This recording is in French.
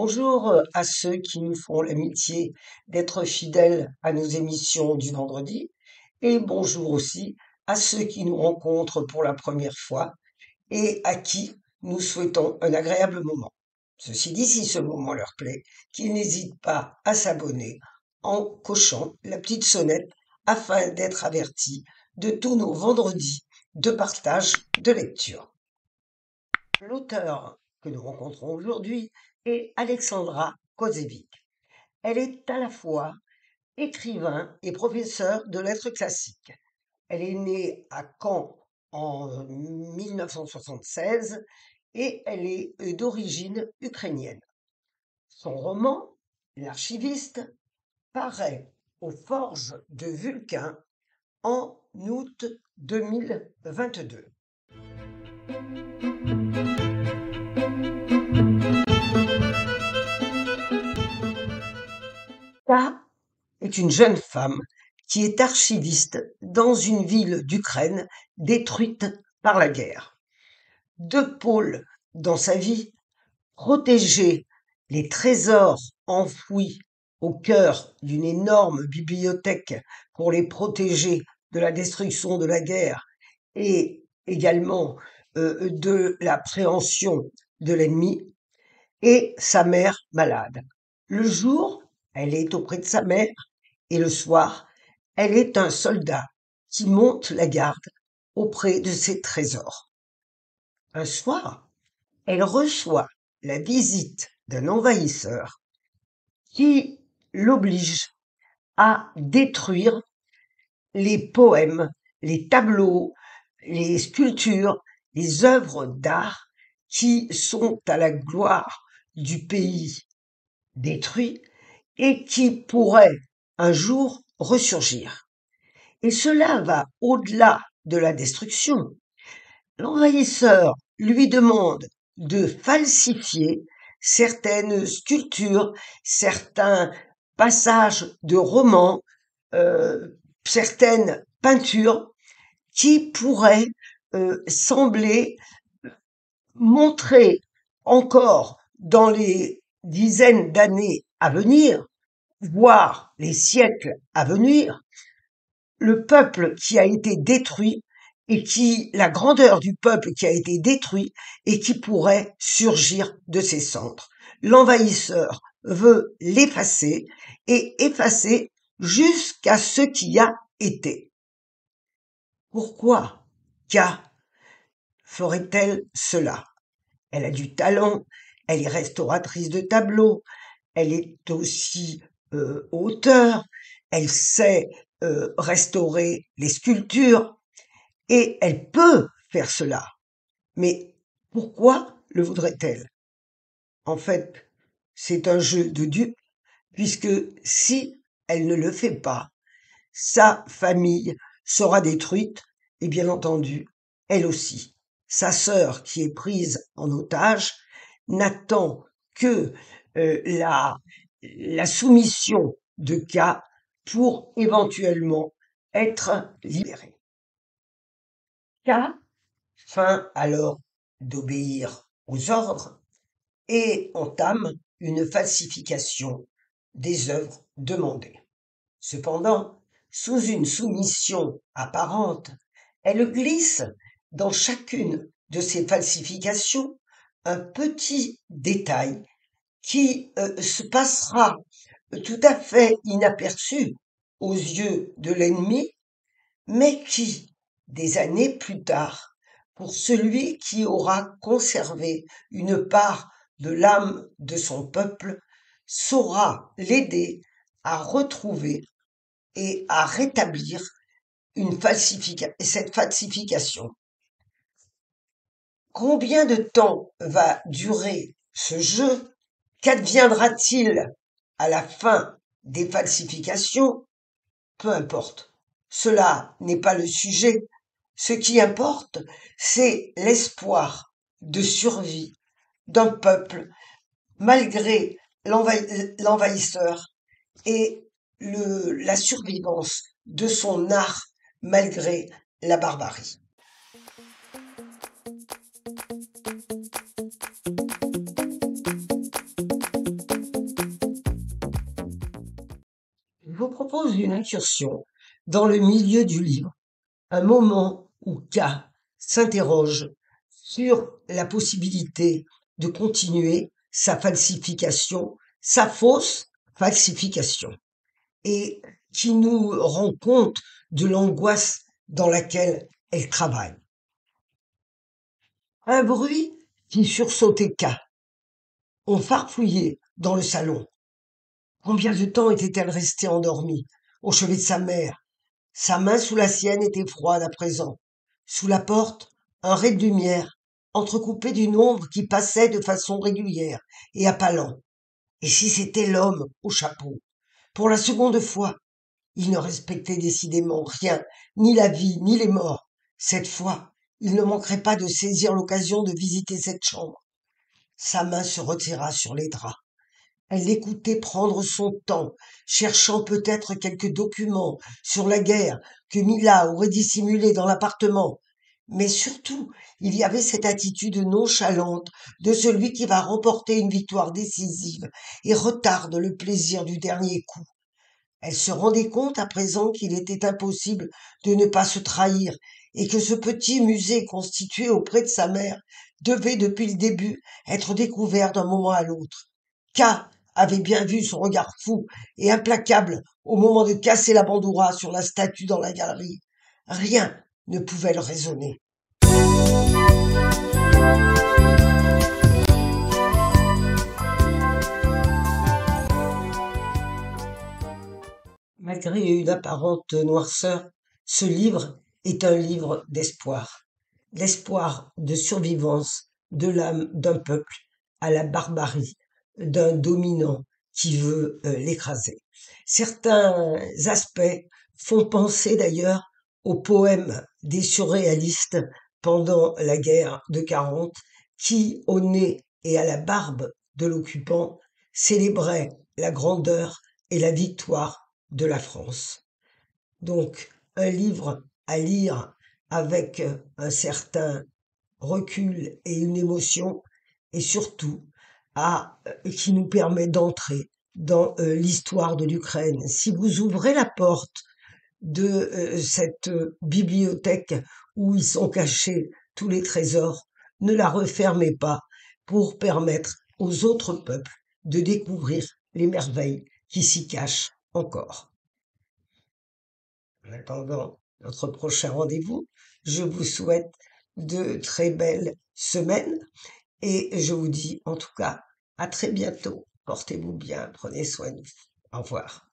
Bonjour à ceux qui nous font l'amitié d'être fidèles à nos émissions du vendredi et bonjour aussi à ceux qui nous rencontrent pour la première fois et à qui nous souhaitons un agréable moment. Ceci dit, si ce moment leur plaît, qu'ils n'hésitent pas à s'abonner en cochant la petite sonnette afin d'être avertis de tous nos vendredis de partage de lecture. L'auteur que nous rencontrons aujourd'hui est Alexandra Kozevic. Elle est à la fois écrivain et professeur de lettres classiques. Elle est née à Caen en 1976 et elle est d'origine ukrainienne. Son roman, L'archiviste, paraît aux Forges de Vulcain en août 2022. Ka est une jeune femme qui est archiviste dans une ville d'Ukraine détruite par la guerre. Deux pôles dans sa vie: protéger les trésors enfouis au cœur d'une énorme bibliothèque pour les protéger de la destruction de la guerre et également de la préhension de l'ennemi, et sa mère malade. Le jour, elle est auprès de sa mère et le soir, elle est un soldat qui monte la garde auprès de ses trésors. Un soir, elle reçoit la visite d'un envahisseur qui l'oblige à détruire les poèmes, les tableaux, les sculptures, les œuvres d'art qui sont à la gloire du pays détruit et qui pourraient un jour ressurgir. Et cela va au-delà de la destruction. L'envahisseur lui demande de falsifier certaines sculptures, certains passages de romans, certaines peintures qui pourraient sembler montrer encore dans les dizaines d'années à venir, voire les siècles à venir, le peuple qui a été détruit la grandeur du peuple qui a été détruit et qui pourrait surgir de ses cendres. L'envahisseur veut l'effacer et effacer jusqu'à ce qui a été. Pourquoi Ka ferait-elle cela? Elle a du talent, elle est restauratrice de tableaux, elle est aussi auteure, elle sait restaurer les sculptures et elle peut faire cela. Mais pourquoi le voudrait-elle? En fait, c'est un jeu de dupes, puisque si elle ne le fait pas, sa famille sera détruite et bien entendu, elle aussi. Sa sœur, qui est prise en otage, n'attend que la soumission de Ka pour éventuellement être libérée. Ka feint alors d'obéir aux ordres et entame une falsification des œuvres demandées. Cependant, sous une soumission apparente, elle glisse dans chacune de ces falsifications un petit détail qui se passera tout à fait inaperçu aux yeux de l'ennemi, mais qui, des années plus tard, pour celui qui aura conservé une part de l'âme de son peuple, saura l'aider à retrouver et à rétablir cette falsification. Combien de temps va durer ce jeu? Qu'adviendra-t-il à la fin des falsifications? Peu importe. Cela n'est pas le sujet. Ce qui importe, c'est l'espoir de survie d'un peuple malgré l'envahisseur et la survivance de son art malgré la barbarie. propose une incursion dans le milieu du livre, un moment où K s'interroge sur la possibilité de continuer sa falsification, sa fausse falsification, et qui nous rend compte de l'angoisse dans laquelle elle travaille. Un bruit fit sursauter K. On farfouillait dans le salon. Combien de temps était-elle restée endormie, au chevet de sa mère? Sa main sous la sienne était froide à présent. Sous la porte, un ray de lumière, entrecoupé d'une ombre qui passait de façon régulière et à pas lents. Et si c'était l'homme au chapeau? Pour la seconde fois, il ne respectait décidément rien, ni la vie, ni les morts. Cette fois, il ne manquerait pas de saisir l'occasion de visiter cette chambre. Sa main se retira sur les draps. Elle l'écoutait prendre son temps, cherchant peut-être quelques documents sur la guerre que Mila aurait dissimulés dans l'appartement. Mais surtout, il y avait cette attitude nonchalante de celui qui va remporter une victoire décisive et retarde le plaisir du dernier coup. Elle se rendait compte à présent qu'il était impossible de ne pas se trahir et que ce petit musée constitué auprès de sa mère devait depuis le début être découvert d'un moment à l'autre. K avait bien vu son regard fou et implacable au moment de casser la bandoura sur la statue dans la galerie. Rien ne pouvait le raisonner. Malgré une apparente noirceur, ce livre est un livre d'espoir. L'espoir de survivance de l'âme d'un peuple à la barbarie d'un dominant qui veut l'écraser. Certains aspects font penser d'ailleurs aux poèmes des surréalistes pendant la guerre de 40 qui, au nez et à la barbe de l'occupant, célébraient la grandeur et la victoire de la France. Donc, un livre à lire avec un certain recul et une émotion, et surtout qui nous permet d'entrer dans l'histoire de l'Ukraine. Si vous ouvrez la porte de cette bibliothèque où ils sont cachés tous les trésors, ne la refermez pas pour permettre aux autres peuples de découvrir les merveilles qui s'y cachent encore. En attendant notre prochain rendez-vous, je vous souhaite de très belles semaines et je vous dis en tout cas à très bientôt. Portez-vous bien, prenez soin de vous. Au revoir.